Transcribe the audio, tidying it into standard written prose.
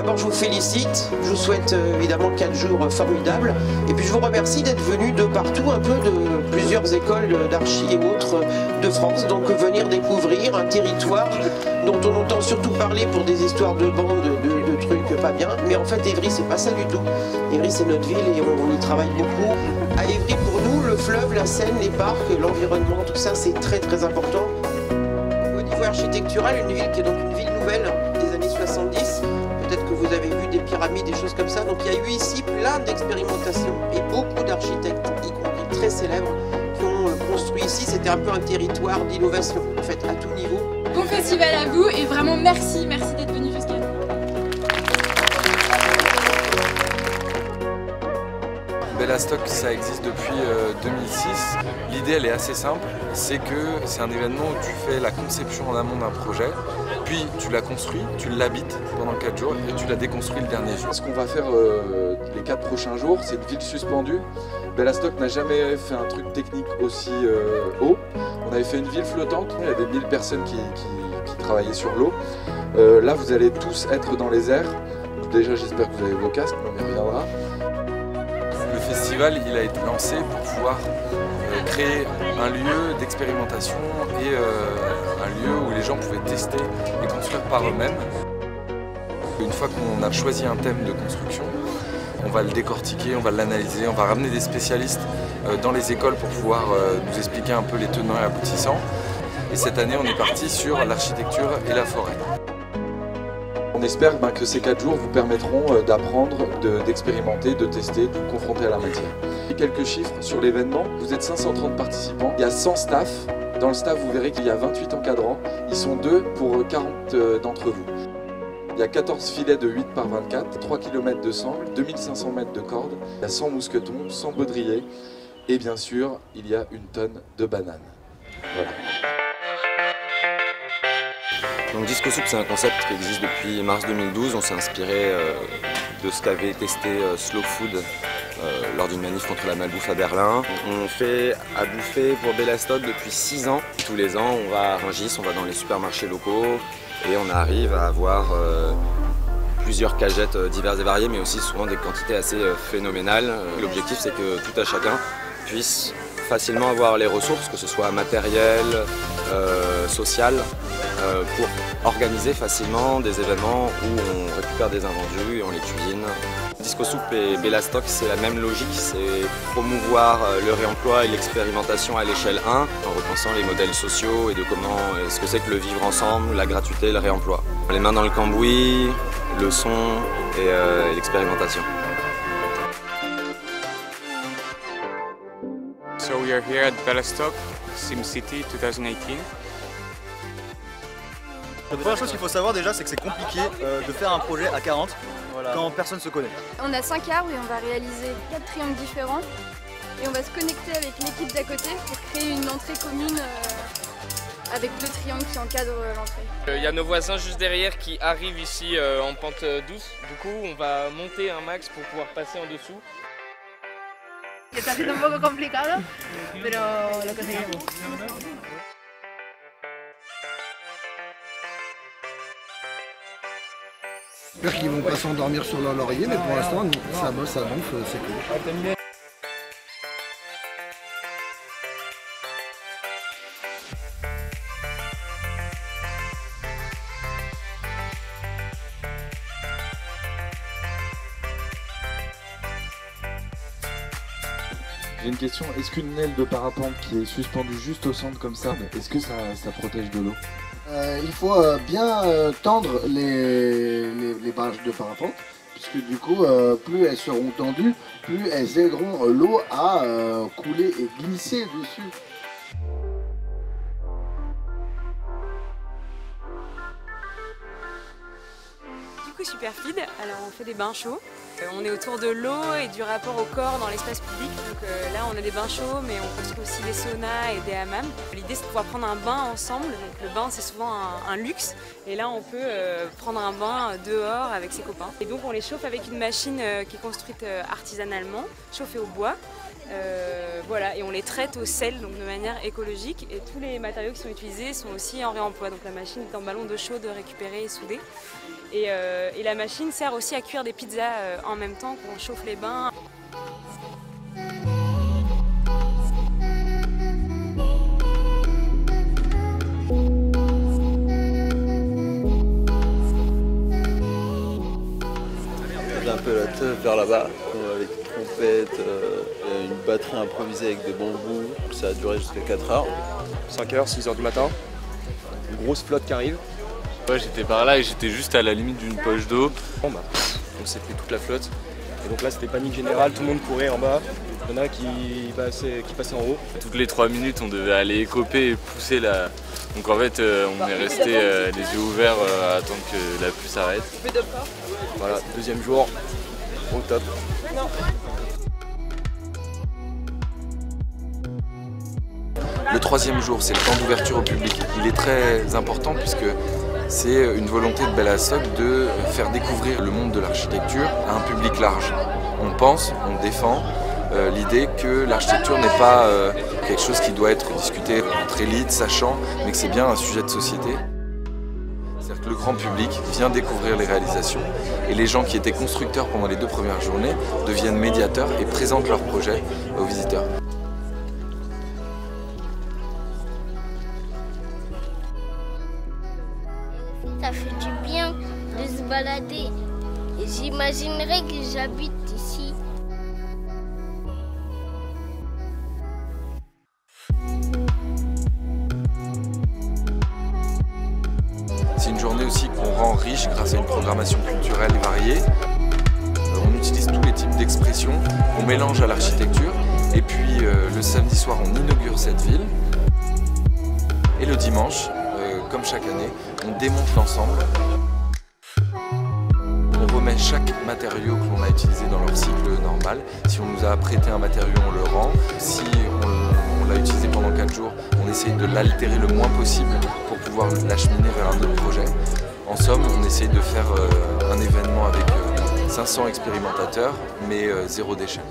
D'abord, je vous félicite, je vous souhaite évidemment 4 jours formidables, et puis je vous remercie d'être venus de partout, un peu de plusieurs écoles d'archi et autres de France, donc venir découvrir un territoire dont on entend surtout parler pour des histoires de bandes, de trucs pas bien, mais en fait Évry c'est pas ça du tout. Évry c'est notre ville et on y travaille beaucoup. À Évry pour nous, le fleuve, la Seine, les parcs, l'environnement, tout ça c'est très très important. Au niveau architectural, une ville qui est donc une ville nouvelle des années 70, peut-être que vous avez vu des pyramides, des choses comme ça. Donc il y a eu ici plein d'expérimentations et beaucoup d'architectes, y compris très célèbres, qui ont construit ici. C'était un peu un territoire d'innovation, en fait, à tout niveau. Bon festival à vous et vraiment merci d'être venu jusqu'à nous. Bellastock, ça existe depuis 2006. L'idée, elle est assez simple, c'est que c'est un événement où tu fais la conception en amont d'un projet, puis tu la construis, tu l'habites pendant 4 jours et tu la déconstruis le dernier jour. Ce qu'on va faire les 4 prochains jours, c'est une ville suspendue. Bellastock n'a jamais fait un truc technique aussi haut. On avait fait une ville flottante, il y avait 1000 personnes qui travaillaient sur l'eau. Là, vous allez tous être dans les airs. Déjà, j'espère que vous avez vos casques, mais on y reviendra. Le festival, il a été lancé pour pouvoir créer un lieu d'expérimentation et un lieu où les gens pouvaient tester et construire par eux-mêmes. Une fois qu'on a choisi un thème de construction, on va le décortiquer, on va l'analyser, on va ramener des spécialistes dans les écoles pour pouvoir nous expliquer un peu les tenants et aboutissants. Et cette année, on est parti sur l'architecture et la forêt. On espère que ces 4 jours vous permettront d'apprendre, d'expérimenter, de tester, de vous confronter à la matière. Et quelques chiffres sur l'événement, vous êtes 530 participants, il y a 100 staff. Dans le staff, vous verrez qu'il y a 28 encadrants, ils sont 2 pour 40 d'entre vous. Il y a 14 filets de 8 par 24, 3 km de sangle, 2500 mètres de corde, il y a 100 mousquetons, 100 baudriers et bien sûr, il y a 1 tonne de bananes. Voilà. Donc Disco Soup, c'est un concept qui existe depuis mars 2012. On s'est inspiré de ce qu'avait testé Slow Food lors d'une manif contre la malbouffe à Berlin. On fait à bouffer pour Bellastock depuis 6 ans. Tous les ans, on va à Rungis, on va dans les supermarchés locaux et on arrive à avoir plusieurs cagettes diverses et variées, mais aussi souvent des quantités assez phénoménales. L'objectif, c'est que tout à chacun puisse facilement avoir les ressources, que ce soit matériel, social, pour organiser facilement des événements où on récupère des invendus et on les cuisine. Disco Soup et Bellastock, c'est la même logique, c'est promouvoir le réemploi et l'expérimentation à l'échelle 1 en repensant les modèles sociaux et de comment ce que c'est que le vivre ensemble, la gratuité, le réemploi. Les mains dans le cambouis, le son et l'expérimentation. So we are here at Bellastock, SimCity 2018. La première chose qu'il faut savoir déjà, c'est que c'est compliqué de faire un projet à 40 quand personne ne se connaît. On a 5 arbres et on va réaliser 4 triangles différents et on va se connecter avec l'équipe d'à côté pour créer une entrée commune avec le triangle qui encadre l'entrée. Il y a nos voisins juste derrière qui arrivent ici en pente douce. Du coup, on va monter un max pour pouvoir passer en dessous. Está siendo un poco complicado, pero lo conseguimos. J'espère qu'ils vont pas s'endormir sur leur laurier, mais pour l'instant, ça bosse, ça gonfle, c'est cool. J'ai une question, est-ce qu'une aile de parapente qui est suspendue juste au centre comme ça, est-ce que ça protège de l'eau? Il faut bien tendre les barrages de parapente, puisque du coup, plus elles seront tendues, plus elles aideront l'eau à couler et glisser dessus. Du coup, Superfeed, alors on fait des bains chauds. On est autour de l'eau et du rapport au corps dans l'espace public. Donc là, on a des bains chauds, mais on construit aussi des saunas et des hammams. L'idée, c'est de pouvoir prendre un bain ensemble. Donc, le bain, c'est souvent un luxe. Et là, on peut prendre un bain dehors avec ses copains. Et donc, on les chauffe avec une machine qui est construite artisanalement, chauffée au bois. Voilà, et on les traite au sel, donc de manière écologique, et tous les matériaux qui sont utilisés sont aussi en réemploi. Donc la machine est en ballon d'eau chaude récupéré et soudé. Et la machine sert aussi à cuire des pizzas en même temps qu'on chauffe les bains. Un peu la teuf vers là-bas, avec une trompette, une batterie improvisée avec des bambous. Ça a duré jusqu'à 4 heures. 5h, 6h du matin, une grosse flotte qui arrive. Ouais, j'étais par là et j'étais juste à la limite d'une poche d'eau. Bon, bah, on s'est pris toute la flotte. Et donc là c'était panique générale, tout le monde courait en bas. Il y en a qui passaient en haut. Toutes les 3 minutes on devait aller écoper et pousser la... Donc en fait on est resté les yeux ouverts à attendre que la pluie s'arrête. Voilà, deuxième jour, au top. Le troisième jour, c'est le temps d'ouverture au public. Il est très important puisque c'est une volonté de Bellastock de faire découvrir le monde de l'architecture à un public large. On pense, on défend l'idée que l'architecture n'est pas quelque chose qui doit être discuté entre élites, sachant, mais que c'est bien un sujet de société. C'est-à-dire que le grand public vient découvrir les réalisations et les gens qui étaient constructeurs pendant les 2 premières journées deviennent médiateurs et présentent leurs projets aux visiteurs. Ça fait du bien de se balader et j'imaginerais que j'habite ici. C'est une journée aussi qu'on rend riche grâce à une programmation culturelle variée. On utilise tous les types d'expressions, on mélange à l'architecture et puis le samedi soir on inaugure cette ville. Et le dimanche, comme chaque année, on démonte l'ensemble. On remet chaque matériau que l'on a utilisé dans leur cycle normal. Si on nous a prêté un matériau, on le rend. Si on l'a utilisé pendant 4 jours, on essaye de l'altérer le moins possible pour pouvoir l'acheminer vers un autre projet. En somme, on essaye de faire un événement avec 500 expérimentateurs, mais 0 déchet.